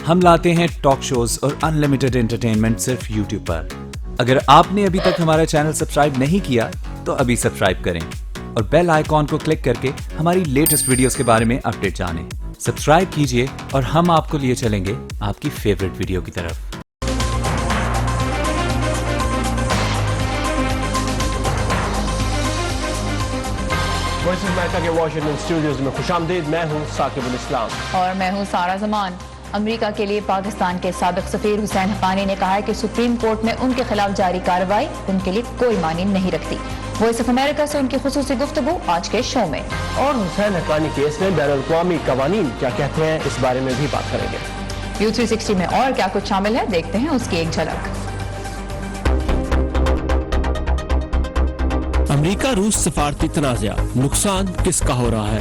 ہم لاتے ہیں ٹاک شوز اور انلمیٹڈ انٹرٹینمنٹ صرف یوٹیوب پر۔ اگر آپ نے ابھی تک ہمارا چینل سبسکرائب نہیں کیا تو ابھی سبسکرائب کریں اور بیل آئیکن کو کلک کر کے ہماری لیٹسٹ ویڈیوز کے بارے میں اپڈیٹ جانیں۔ سبسکرائب کیجئے اور ہم آپ کو لیے چلیں گے آپ کی فیوریٹ ویڈیو کی طرف۔ وائس آف امریکہ کے واشنگٹن اسٹوڈیوز میں خوش آمدید۔ میں ہوں ثاقب الاسلام اور میں ہوں سارہ زمان۔ امریکہ کے لیے پاکستان کے سابق سفیر حسین حقانی نے کہا ہے کہ سپریم کورٹ میں ان کے خلاف جاری کارروائی ان کے لیے کوئی معنی نہیں رکھتی۔ وائس آف امریکہ سے ان کی خصوصی گفتگو آج کے شو میں۔ اور حسین حقانی کیس میں بین الاقوامی قوانین کیا کہتے ہیں، اس بارے میں بھی بات کریں گے۔ ویو 360 میں اور کیا کچھ شامل ہے، دیکھتے ہیں اس کی ایک جھلک۔ امریکہ روس سفارتی تنازع، نقصان کس کا ہو رہا ہے؟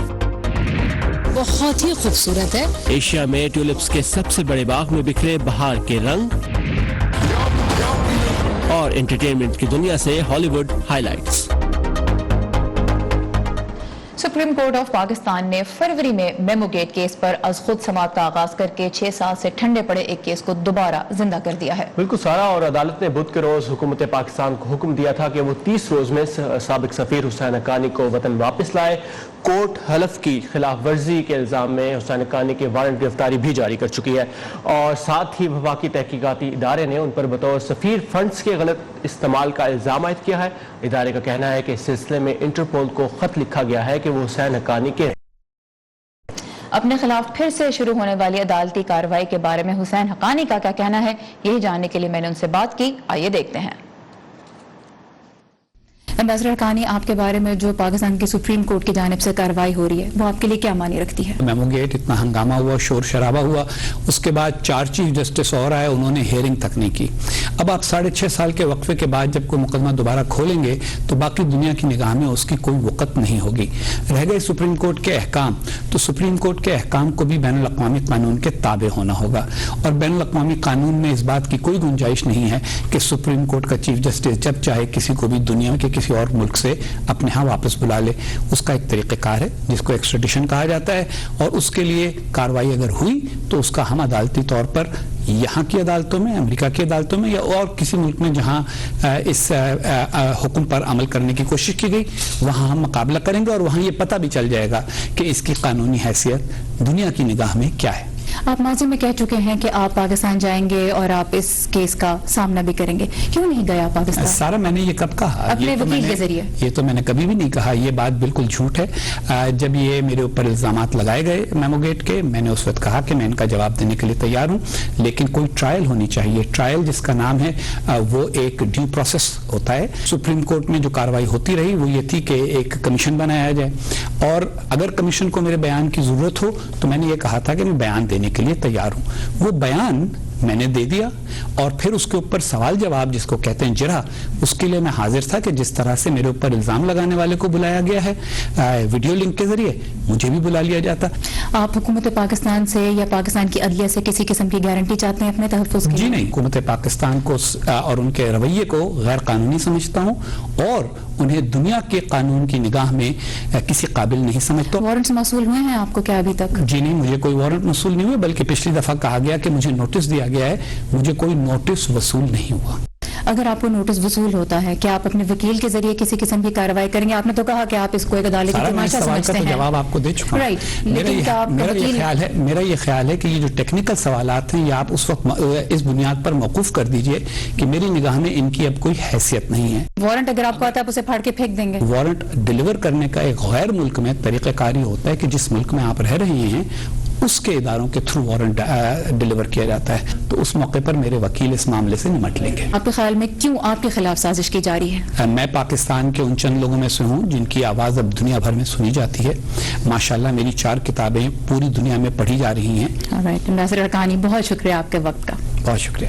بہت ہی خوبصورت ہے۔ ایشیا میں ٹیولپس کے سب سے بڑے باغ میں بکھرے بہار کے رنگ، اور انٹرٹینمنٹ کی دنیا سے ہالی would high lights. Supreme court of Pakistan نے فروری میں میمو گیٹ کیس پر از خود سماعت کا آغاز کر کے 6 سال سے ٹھنڈے پڑے ایک کیس کو دوبارہ زندہ کر دیا ہے۔ بالکل سارا، اور عدالت نے بدھ کے روز حکومت پاکستان کو حکم دیا تھا کہ وہ 30 روز میں سابق سفیر حسین حقانی کو وطن واپس لائے۔ کورٹ حلف کی خلاف ورزی کے الزام میں حسین حقانی کے وارنٹ گرفتاری بھی جاری کر چکی ہے، اور ساتھ ہی وفاقی تحقیقاتی ادارے نے ان پر بطور سفیر فنڈز کے غلط استعمال کا الزام عائد کیا ہے۔ ادارے کا کہنا ہے کہ اس سلسلے میں انٹرپول کو خط لکھا گیا ہے کہ وہ حسین حقانی کے اپنے خلاف پھر سے شروع ہونے والی عدالتی کارروائی کے بارے میں حسین حقانی کا کیا کہنا ہے، یہی جاننے کے لیے میں نے ان سے بات کی۔ آئیے دیکھتے ہیں۔ امبیسڈر حقانی، آپ کے بارے میں جو پاکستان کی سپریم کورٹ کی جانب سے کارروائی ہو رہی ہے وہ آپ کے لیے کیا معنی رکھتی ہے؟ میمو گیٹ اتنا ہنگامہ ہوا، شور شرابہ ہوا، اس کے بعد 4 چیف جسٹس اور آئے، انہوں نے ہیئرنگ تک نہیں کی۔ اب آپ 6.5 سال کے وقفے کے بعد جب کوئی مقدمہ دوبارہ کھولیں گے تو باقی دنیا کی نگاہ میں اس کی کوئی وقت نہیں ہوگی۔ رہ گئے سپریم کورٹ کے احکام، تو سپریم کورٹ کے احکام کو بھی بین الاقوامی قانون کے تابع ہونا ہوگا، اور بین الاقوامی قانون میں اس بات کی کوئی گنجائش نہیں ہے کہ سپریم کورٹ کا چیف جسٹس جب چاہے کسی کو بھی دنیا کے کسی اور ملک سے اپنے ہاں واپس بلا لے۔ اس کا ایک طریقہ کار ہے جس کو ایکسٹریڈیشن کہا جاتا ہے، اور اس کے لیے کارروائی اگر ہوئی تو اس کا ہم عدالتی طور پر یہاں کی عدالتوں میں، امریکہ کی عدالتوں میں، یا اور کسی ملک میں جہاں اس حکم پر عمل کرنے کی کوشش کی گئی، وہاں ہم مقابلہ کریں گے، اور وہاں یہ پتہ بھی چل جائے گا کہ اس کی قانونی حیثیت دنیا کی نگاہ میں کیا ہے۔ آپ ماضی میں کہہ چکے ہیں کہ آپ پاکستان جائیں گے اور آپ اس کیس کا سامنا بھی کریں گے، کیوں نہیں گیا پاکستان؟ سارا، میں نے یہ کب کہا؟ اپنے وکیل کے ذریعے؟ یہ تو میں نے کبھی بھی نہیں کہا، یہ بات بالکل جھوٹ ہے۔ جب یہ میرے اوپر الزامات لگائے گئے میمو گیٹ کے، میں نے اس وقت کہا کہ میں ان کا جواب دینے کے لیے تیار ہوں، لیکن کوئی ٹرائل ہونی چاہیے۔ ٹرائل جس کا نام ہے وہ ایک ڈیو پروسیس ہوتا ہے۔ سپریم کورٹ میں جو کارروائی ہوتی رہی وہ یہ تھی کہ ایک کمیشن بنایا جائے، اور اگر کمیشن کو میرے بیان کی ضرورت ہو تو میں نے یہ کہا تھا کہ میں بیان دینے کے لیے تیار ہوں۔ وہ بیان میں نے دے دیا، اور پھر اس کے اوپر سوال جواب جس کو کہتے ہیں جرح، اس کے لیے میں حاضر تھا کہ جس طرح سے میرے اوپر الزام لگانے والے کو بلایا گیا ہے ویڈیو لنک کے ذریعے، مجھے بھی بلا لیا جاتا۔ آپ حکومت پاکستان سے یا پاکستان کی عدلیہ سے کسی قسم کی گارنٹی چاہتے ہیں اپنے تحفظ کی؟ جی نہیں، حکومت پاکستان کو اور ان کے رویے کو غیر قانونی سمجھتا ہوں، اور انہیں دنیا کے قانون کی نگاہ میں کسی قابل نہیں سمجھتا۔ وارنٹس موصول ہوئے ہیں آپ کو کیا ابھی تک؟ جی نہیں، مجھے کوئی وارنٹ موصول نہیں ہوئے، بلکہ پچھلی دفعہ کہا گیا کہ مجھے نوٹس دیا گیا ہے، مجھے کوئی نوٹس وصول نہیں ہوا۔ اگر آپ کو نوٹس وصول ہوتا ہے، کیا آپ اپنے وکیل کے ذریعے کسی قسم کی کارروائی کریں گے؟ آپ نے تو کہا کہ آپ اس کو ایک عدالتی تماشا سمجھتے ہیں۔ جواب آپ کو دے چکا ہوں۔ میرا یہ خیال ہے کہ یہ جو ٹیکنیکل سوالات ہیں یہ آپ اس وقت اس بنیاد پر موقوف کر دیجئے کہ میری نگاہ میں ان کی اب کوئی حیثیت نہیں ہے۔ وارنٹ اگر آپ کو آتا ہے آپ اسے پھاڑ کے پھینک دیں گے؟ وارنٹ ڈیلیور کرنے کا ایک غیر ملک میں طریقہ کاری ہوتا ہے کہ جس ملک میں آپ رہ رہے ہیں اس کے اداروں کے تھرو وارنٹ ڈیلیور کیا جاتا ہے، تو اس موقع پر میرے وکیل اس معاملے سے نمٹ لیں گے۔ آپ کے خیال میں کیوں آپ کے خلاف سازش کی جا رہی ہے؟ میں پاکستان کے ان چند لوگوں میں سے ہوں جن کی آواز اب دنیا بھر میں سنی جاتی ہے۔ ماشاءاللہ میری 4 کتابیں پوری دنیا میں پڑھی جا رہی ہیں۔ امبیسڈر حقانی، بہت شکریہ آپ کے وقت کا۔ بہت شکریہ۔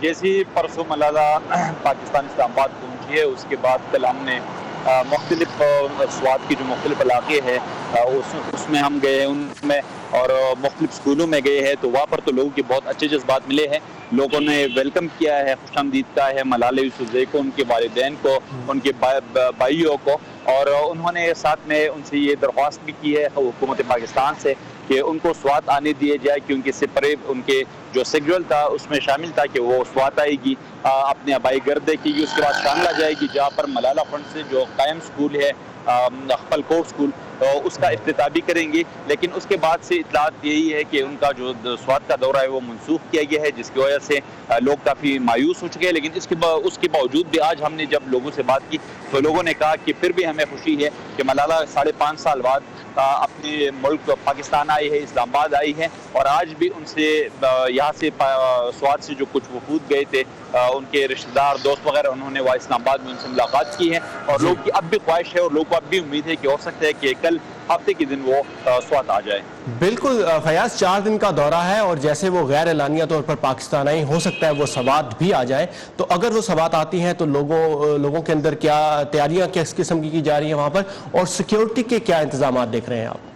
جیسی پرسوں ملالہ پاکستان اسلام آباد پہنچی ہے، اس کے بعد کل ہم نے مختلف سوات کی جو مختلف علاقے ہیں اس میں ہم گئے ہیں، ان میں اور مختلف اسکولوں میں گئے ہیں، تو وہاں پر تو لوگوں کے بہت اچھے جذبات ملے ہیں. لوگوں نے ویلکم کیا ہے، خوش آمدید کہا ہے ملالہ یوسفزئی کو، ان کے والدین کو، ان کے بھائیوں کو، اور انہوں نے ساتھ میں ان سے یہ درخواست بھی کی ہے حکومت پاکستان سے کہ ان کو سوات آنے دیے جائے، کیونکہ اس سے پرے ان کے جو سیڈول تھا اس میں شامل تھا کہ وہ سوات آئے گی، اپنے آبائی گھر دیکھے گی، اس کے بعد شاملہ جائے گی جہاں پر ملالہ فنڈ سے جو قائم سکول ہے خپل کوٹ سکول اس کا افتتاح بھی کریں گے. لیکن اس کے بعد سے اطلاعات یہی ہے کہ ان کا جو سوات کا دورہ ہے وہ منسوخ کیا گیا ہے، جس کی وجہ سے لوگ کافی مایوس ہو چکے ہیں. لیکن اس کے باوجود بھی آج ہم نے جب لوگوں سے بات کی تو لوگوں نے کہا کہ پھر بھی ہمیں خوشی ہے کہ ملالہ 5.5 سال بعد اپنے ملک پاکستان آئی ہے، اسلام آباد آئی ہے، اور آج بھی ان سے یہاں سے سوات سے جو کچھ وفود گئے تھے ان کے رشتہ دار دوست وغیرہ، انہوں نے وہاں اسلام آباد میں ان سے ملاقات کی ہے، اور لوگ کی اب بھی خواہش ہے اور لوگوں کو اب بھی امید ہے کہ ہو سکتا ہے کہ کل ہفتے کے دن وہ سوات آ جائے. بالکل فیاض، 4 دن کا دورہ ہے اور جیسے وہ غیر اعلانیہ طور پر پاکستان آئی، ہو سکتا ہے وہ سوات بھی آ جائے. تو اگر وہ سوات آتی ہیں تو لوگوں کے اندر کیا تیاریاں کس قسم کی جا رہی ہیں وہاں پر، اور سیکیورٹی کے کیا انتظامات دیکھ رہے ہیں آپ؟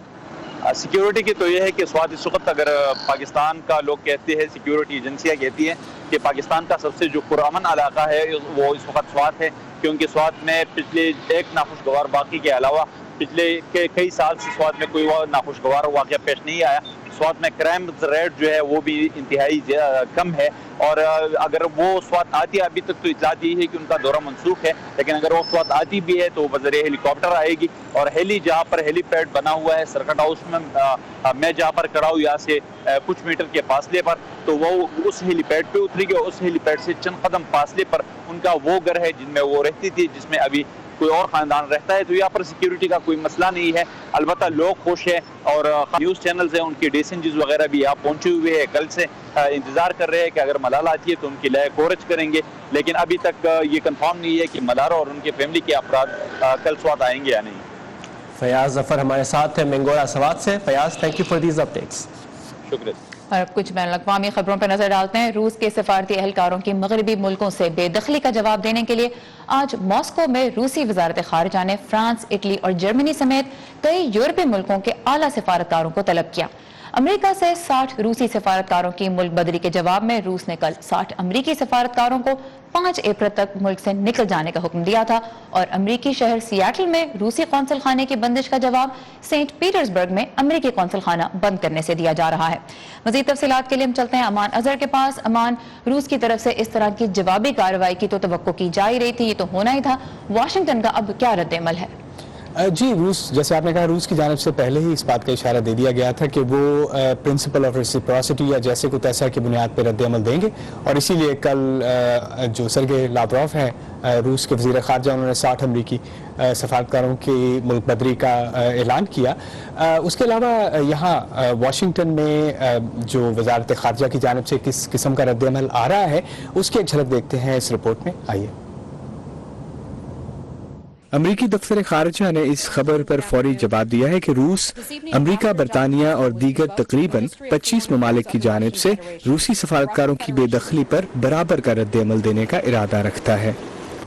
سیکیورٹی کی تو یہ ہے کہ سوات اس وقت اگر پاکستان کا لوگ کہتے ہیں، سیکیورٹی ایجنسیاں کہتی ہیں کہ پاکستان کا سب سے جو پرامن علاقہ ہے وہ اس وقت سوات ہے، کیونکہ سوات میں پچھلے ایک ناخوشگوار واقعے کے علاوہ پچھلے کئی سال سے سوات میں کوئی ناخوشگوار واقعہ پیش نہیں آیا. سوات میں کرائم ریٹ جو ہے وہ بھی انتہائی کم ہے، اور اگر وہ سوات آتی ہے، ابھی تک تو اطلاعات یہی ہے کہ ان کا دورہ منسوخ ہے، لیکن اگر وہ سوات آتی بھی ہے تو بذریعہ ہیلی کاپٹر آئے گی، اور جہاں پر ہیلی پیڈ بنا ہوا ہے سرکٹ ہاؤس میں جہاں پر کھڑا ہوں یہاں سے کچھ میٹر کے فاصلے پر، تو وہ اس ہیلی پیڈ پہ اترے گی، اور اس ہیلی پیڈ سے چند قدم فاصلے پر ان کا وہ گھر ہے جن میں وہ رہتی تھی، جس میں ابھی کوئی اور خاندان رہتا ہے. تو یہاں پر سیکیورٹی کا کوئی مسئلہ نہیں ہے. البتہ لوگ خوش ہیں، اور نیوز چینلز ہیں ان کے ڈیسنجز وغیرہ بھی یہاں پہنچے ہوئے ہیں، کل سے انتظار کر رہے ہیں کہ اگر ملالہ آتی ہے تو ان کی لائیو کوریج کریں گے. لیکن ابھی تک یہ کنفرم نہیں ہے کہ ملالہ اور ان کے فیملی کے افراد کل سوات آئیں گے یا نہیں. فیاض ظفر ہمارے ساتھ ہیں مینگورا سوات سے. Fayyaz, thank you for these updates. شکریہ. اور اب کچھ بین الاقوامی خبروں پر نظر ڈالتے ہیں. روس کے سفارتی اہلکاروں کی مغربی ملکوں سے بے دخلی کا جواب دینے کے لیے آج ماسکو میں روسی وزارت خارجہ نے فرانس، اٹلی اور جرمنی سمیت کئی یورپی ملکوں کے اعلیٰ سفارتکاروں کو طلب کیا. امریکہ سے 60 روسی سفارتکاروں کی ملک بدری کے جواب میں روس نے کل 60 امریکی سفارتکاروں کو 5 اپریل تک ملک سے نکل جانے کا حکم دیا تھا، اور امریکی شہر سیاٹل میں روسی قونصل خانے کی بندش کا جواب سینٹ پیٹرز برگ میں امریکی قونصل خانہ بند کرنے سے دیا جا رہا ہے. مزید تفصیلات کے لیے ہم چلتے ہیں امان اظہر کے پاس. امان، روس کی طرف سے اس طرح کی جوابی کارروائی کی تو توقع کی جا ہی رہی تھی، یہ تو ہونا ہی تھا. واشنگٹن کا اب کیا رد عمل ہے؟ جی، روس، جیسے آپ نے کہا، روس کی جانب سے پہلے ہی اس بات کا اشارہ دے دیا گیا تھا کہ وہ پرنسپل آف ریسیپروسٹی یا جیسے کو تیسا کی بنیاد پہ رد عمل دیں گے، اور اسی لیے کل جو سرگئی لاوروف ہیں روس کے وزیر خارجہ، انہوں نے 60 امریکی سفارتکاروں کی ملک بدری کا اعلان کیا. اس کے علاوہ یہاں واشنگٹن میں جو وزارت خارجہ کی جانب سے کس قسم کا رد عمل آ رہا ہے اس کی ایک جھلک دیکھتے ہیں اس رپورٹ میں. آئیے. امریکی دفتر خارجہ نے اس خبر پر فوری جواب دیا ہے کہ روس امریکہ، برطانیہ اور دیگر تقریباً 25 ممالک کی جانب سے روسی سفارتکاروں کی بے دخلی پر برابر کا رد عمل دینے کا ارادہ رکھتا ہے.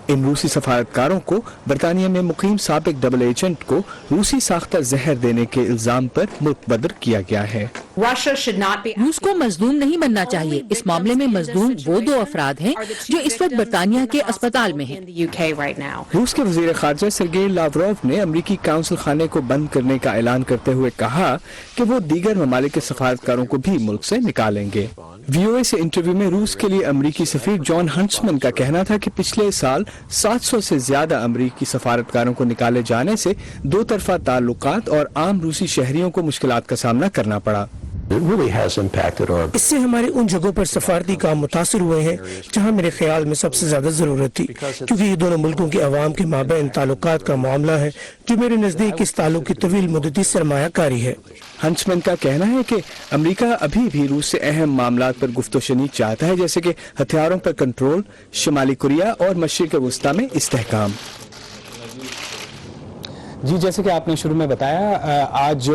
ان روسی سفارتکاروں کو برطانیہ میں مقیم سابق ڈبل ایجنٹ کو روسی ساختہ زہر دینے کے الزام پر ملک بدر کیا گیا ہے. روس کو مظلوم نہیں بننا چاہیے. اس معاملے میں مظلوم وہ 2 افراد ہیں جو اس وقت برطانیہ کے اسپتال میں ہیں. روس کے وزیر خارجہ سرگئی لاوروف نے امریکی قونصل خانے کو بند کرنے کا اعلان کرتے ہوئے کہا کہ وہ دیگر ممالک کے سفارتکاروں کو بھی ملک سے نکالیں گے. وی او اے سے انٹرویو میں روس کے لیے امریکی سفیر جان ہنٹسمن کا کہنا تھا کہ پچھلے سال 700 سے زیادہ امریکی سفارتکاروں کو نکالے جانے سے 2 طرفہ تعلقات اور عام روسی شہریوں کو مشکلات کا سامنا کرنا پڑا. اس سے ہمارے ان جگہوں پر سفارتی کام متاثر ہوئے ہیں جہاں میرے خیال میں سب سے زیادہ ضرورت تھی، کیونکہ یہ دونوں ملکوں کے عوام کے مابین تعلقات کا معاملہ ہے جو میرے نزدیک اس تعلق کی طویل مدتی سرمایہ کاری ہے. ہنٹسمن کا کہنا ہے کہ امریکہ ابھی بھی روس سے اہم معاملات پر گفت و شنید چاہتا ہے، جیسے کہ ہتھیاروں پر کنٹرول، شمالی کوریا اور مشرق وسطیٰ میں استحکام. جی جیسے کہ آپ نے شروع میں بتایا آج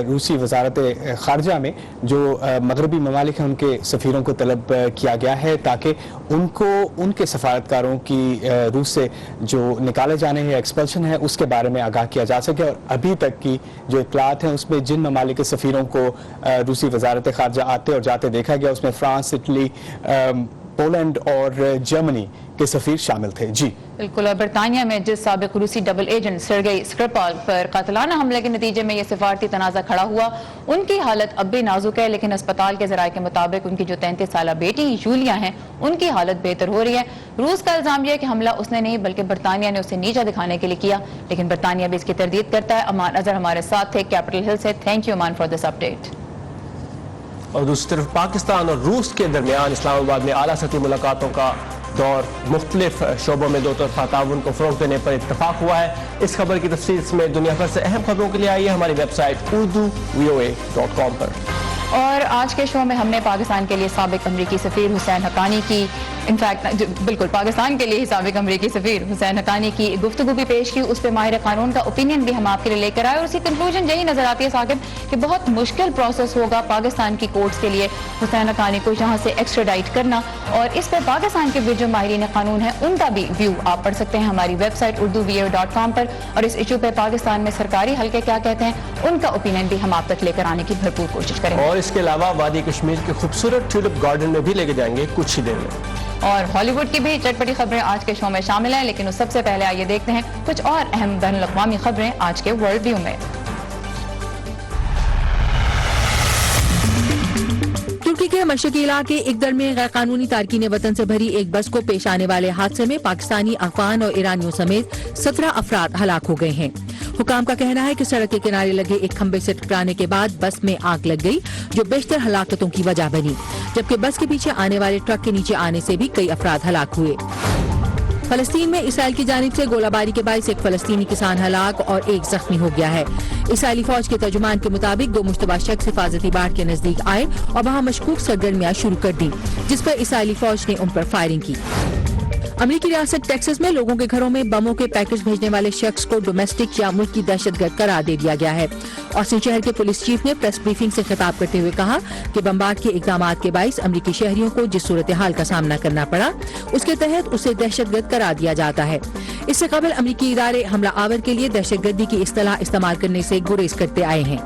روسی وزارت خارجہ میں جو مغربی ممالک ہیں ان کے سفیروں کو طلب کیا گیا ہے تاکہ ان کو ان کے سفارتکاروں کی روس سے جو نکالے جانے ہیں ایکسپلشن ہے اس کے بارے میں آگاہ کیا جا سکے. اور ابھی تک کی جو اطلاعات ہیں اس میں جن ممالک کے سفیروں کو روسی وزارت خارجہ آتے اور جاتے دیکھا گیا اس میں فرانس، اٹلی، پولینڈ اور جرمنی کے سفیر شامل تھے. جی بالکل. اور برطانیہ میں جس سابق روسی ڈبل ایجنٹ سرگئی اسکرپال پر قاتلانہ حملے کے نتیجے میں یہ سفارتی تنازع کھڑا ہوا، ان کی حالت اب بھی نازک ہے، لیکن اسپتال کے ذرائع کے مطابق ان کی جو 33 سالہ بیٹی یولیا ہیں ان کی حالت بہتر ہو رہی ہے. روس کا الزام یہ ہے کہ حملہ اس نے نہیں بلکہ برطانیہ نے اسے نیچا دکھانے کے لیے کیا، لیکن برطانیہ بھی اس کی تردید کرتا ہے. امان اظہر ہمارے ساتھ تھے کیپٹل ہل سے. تھینک یو امان فار دس اپڈیٹ. اور دوسری طرف پاکستان اور روس کے درمیان اسلام آباد میں اعلیٰ سطحی ملاقاتوں کا دور مختلف شعبوں میں دو طرفہ تعاون کو فروغ دینے پر اتفاق ہوا ہے. اس خبر کی تفصیل میں دنیا بھر سے اہم خبروں کے لیے آئی ہے ہماری ویب سائٹ urdu.voa.com پر. اور آج کے شو میں ہم نے پاکستان کے لیے سابق امریکی سفیر حسین حقانی کی بالکل پاکستان کے لیے سابق امریکی سفیر حسین حقانی کی گفتگو بھی پیش کی. اس پہ ماہر قانون کا اوپینین بھی ہم آپ کے لیے لے کر آئے اور اسی کنکلوژن یہی نظر آتی ہے ثاقب کہ بہت مشکل پروسیس ہوگا پاکستان کی کورٹس کے لیے حسین حقانی کو یہاں سے ایکسٹراڈائٹ کرنا. اور اس پہ پاکستان کے بھی جو ماہرین قانون ہیں ان کا بھی ویو آپ پڑھ سکتے ہیں ہماری ویب سائٹ urdu.voa.com پر. اور اس ایشو پہ پاکستان میں سرکاری حلقے کیا کہتے ہیں ان کا اوپینین بھی ہم آپ تک لے کر آنے کی بھرپور کوشش کریں گے. اور اس کے علاوہ وادی کشمیر کے خوبصورت ٹیولپ گارڈن میں بھی لے کے جائیں گے کچھ ہی دیر میں. اور ہالی ووڈ کی بھی چٹپٹی خبریں آج کے شو میں شامل ہیں، لیکن اس سب سے پہلے آئیے دیکھتے ہیں کچھ اور اہم بین الاقوامی خبریں آج کے ورلڈ ویو میں. ترکی کے مشرقی علاقے اقدر میں غیر قانونی تارکین وطن سے بھری ایک بس کو پیش آنے والے حادثے میں پاکستانی، افغان اور ایرانیوں سمیت 17 افراد ہلاک ہو گئے ہیں. حکام کا کہنا ہے کہ سڑک کے کنارے لگے ایک کھمبے سے ٹکرانے کے بعد بس میں آگ لگ گئی جو بیشتر ہلاکتوں کی وجہ بنی، جبکہ بس کے پیچھے آنے والے ٹرک کے نیچے آنے سے بھی کئی افراد ہلاک ہوئے. فلسطین میں اسرائیل کی جانب سے گولہ باری کے باعث ایک فلسطینی کسان ہلاک اور ایک زخمی ہو گیا ہے. اسرائیلی فوج کے ترجمان کے مطابق 2 مشتبہ شخص حفاظتی باڑ کے نزدیک آئے اور وہاں مشکوک سرگرمیاں شروع کر دی جس پر اسرائیلی فوج نے ان پر فائرنگ کی. امریکی ریاست ٹیکساس میں لوگوں کے گھروں میں بموں کے پیکج بھیجنے والے شخص کو ڈومیسٹک یا ملک کی دہشت گرد قرار دے دیا گیا ہے. آسٹن شہر کے پولیس چیف نے پریس بریفنگ سے خطاب کرتے ہوئے کہا کہ بمبارڈ کے اقدامات کے باعث امریکی شہریوں کو جس صورتحال کا سامنا کرنا پڑا اس کے تحت اسے دہشت گرد قرار دیا جاتا ہے. اس سے قبل امریکی ادارے حملہ آور کے لیے دہشت گردی کی اصطلاح استعمال کرنے سے گریز کرتے آئے ہیں.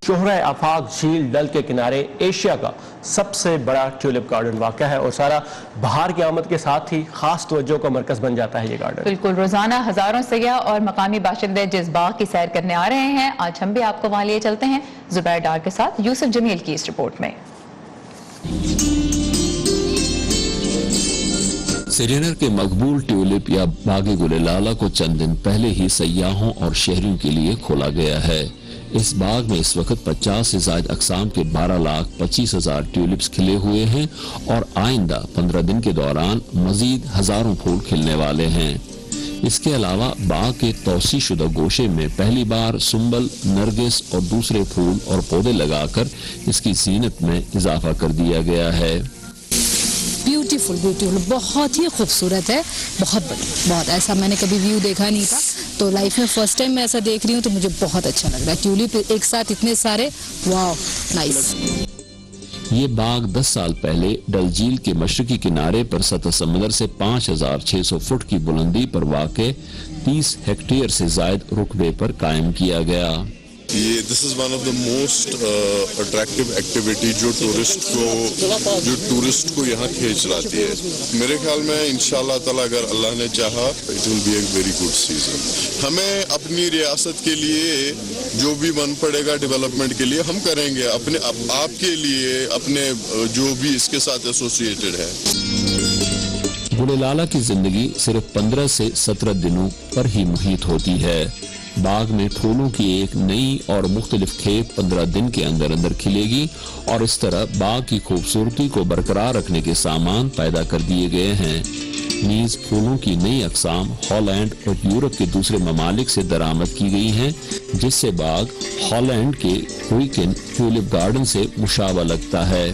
شہرہ آفاق جھیل ڈل کے کنارے ایشیا کا سب سے بڑا ٹیولپ گارڈن واقع ہے اور سارا بہار کی آمد کے ساتھ ہی خاص توجہ کا مرکز بن جاتا ہے یہ گارڈن. بالکل روزانہ ہزاروں سیاح اور مقامی باشندے جس باغ کی سیر کرنے آ رہے ہیں آج ہم بھی آپ کو وہاں لیے چلتے ہیں زبیر ڈار کے ساتھ یوسف جمیل کی اس رپورٹ میں. سرینگر کے مقبول ٹیولپ یا باغ گل لالہ کو چند دن پہلے ہی سیاحوں اور شہریوں کے لیے کھولا گیا ہے. اس باغ میں اس وقت 50 سے زائد اقسام کے 12,25,000 ٹیولپس کھلے ہوئے ہیں اور آئندہ 15 دن کے دوران مزید ہزاروں پھول کھلنے والے ہیں. اس کے علاوہ باغ کے توسیع شدہ گوشے میں پہلی بار سنبل، نرگس اور دوسرے پھول اور پودے لگا کر اس کی زینت میں اضافہ کر دیا گیا ہے. بیوٹیفل بہت ہی خوبصورت ہے، بہت ایسا میں نے کبھی ویو دیکھا نہیں تھا تو لائف میں فرسٹ ٹائم میں ایسا دیکھ رہی ہوں تو مجھے بہت اچھا لگ رہا ہے. ٹیولپ ایک ساتھ اتنے سارے، واو نائس. یہ باغ 10 سال پہلے ڈل جھیل کے مشرقی کنارے پر سطح سمندر سے 5,600 فٹ کی بلندی پر واقع 30 ہیکٹیئر سے زائد رقبے پر قائم کیا گیا. This is one of the most attractive activity جو ٹورسٹ کو یہاں کھینچ لاتی ہے. میرے خیال میں انشاءاللہ تعالی اگر اللہ نے چاہا it will be a very good season. ہمیں اپنی ریاست کے لیے جو بھی بن پڑے گا ڈیولپمنٹ کے لیے ہم کریں گے، اپنے آپ کے لیے، اپنے جو بھی اس کے ساتھ ایسوسیٹڈ ہے. گل لالہ کی زندگی صرف 15 سے 17 دنوں پر ہی محیط ہوتی ہے. باغ میں پھولوں کی ایک نئی اور مختلف کھیپ 15 دن کے اندر کھلے گی اور اس طرح باغ کی خوبصورتی کو برقرار رکھنے کے سامان پیدا کر دیے گئے ہیں. نیز پھولوں کی نئی اقسام ہالینڈ اور یورپ کے دوسرے ممالک سے درآمد کی گئی ہیں، جس سے باغ ہالینڈ کے ویکن ٹیولپ گارڈن سے مشابہ لگتا ہے۔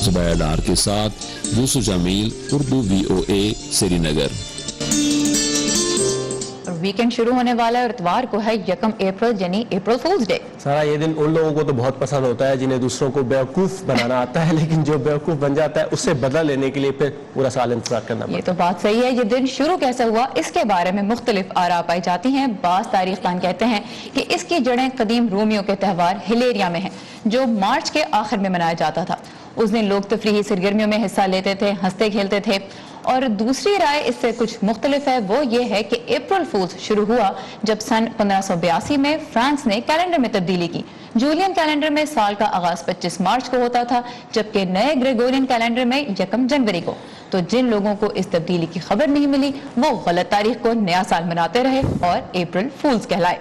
زبیر ڈار کے ساتھ یوسف جمیل، اردو VOA سری نگر۔ ویکینڈ شروع ہونے والا ہے اور اتوار کو ہے 1 اپریل یعنی اپریل فولز ڈے۔ سارا یہ دن ان لوگوں کو تو بہت پسند ہوتا ہے جنہیں دوسروں کو بیوقوف بنانا آتا ہے، لیکن جو بیوقوف بن جاتا ہے اس سے بدلہ لینے کے لیے پھر پورا سال انتظار کرنا پڑتا ہے۔ یہ تو بات صحیح ہے، یہ دن شروع کیسے ہوا اس کے بارے میں مختلف آراء پائی جاتی ہیں۔ بعض تاریخ دان کہتے ہیں کہ اس کی جڑیں قدیم رومیوں کے تہوار ہلیریا میں ہیں جو مارچ کے آخر میں منایا جاتا تھا۔ اس دن لوگ تفریحی سرگرمیوں میں حصہ لیتے تھے، ہنستے کھیلتے تھے۔ اور دوسری رائے اس سے کچھ مختلف ہے، وہ یہ ہے کہ اپریل فولز شروع ہوا جب سن 1582 میں فرانس نے کیلنڈر میں تبدیلی کی۔ جولین کیلنڈر میں سال کا آغاز 25 مارچ کو ہوتا تھا، جبکہ نئے گریگورین کیلنڈر میں 1 جنوری کو۔ تو جن لوگوں کو اس تبدیلی کی خبر نہیں ملی وہ غلط تاریخ کو نیا سال مناتے رہے اور اپریل فولز کہلائے۔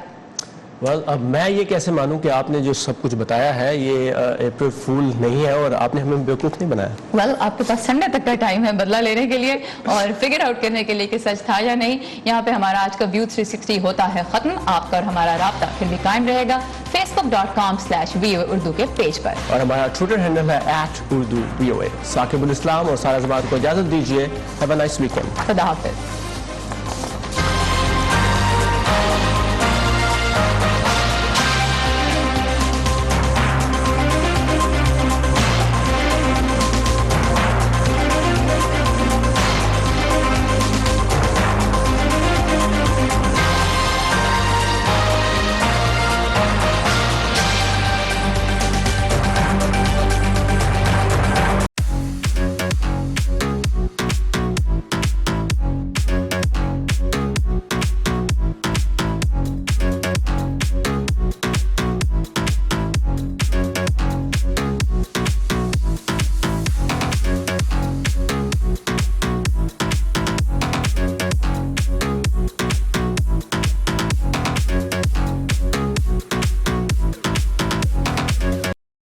اب میں یہ کیسے مانوں کہ آپ نے جو سب کچھ بتایا ہے یہ اپریل فول نہیں ہے اور آپ نے ہمیں بیوقوف نہیں بنایا؟ آپ کے پاس سنڈے تک کا ٹائم ہے بدلہ لینے کے لیے اور فگر آؤٹ کرنے کے لیے کہ سچ تھا یا نہیں۔ یہاں پہ ہمارا آج کا ویو 360 ہوتا ہے ختم۔ آپ کا اور ہمارا رابطہ پھر بھی قائم رہے گا facebook.com/VOA اردو کے پیج پر، اور ہمارا ٹویٹر ہینڈل ہے @UrduVOA۔ ثاقب الاسلام اور سارا زبان کو اجازت دیجیے۔ Have a nice weekend. خدا حافظ۔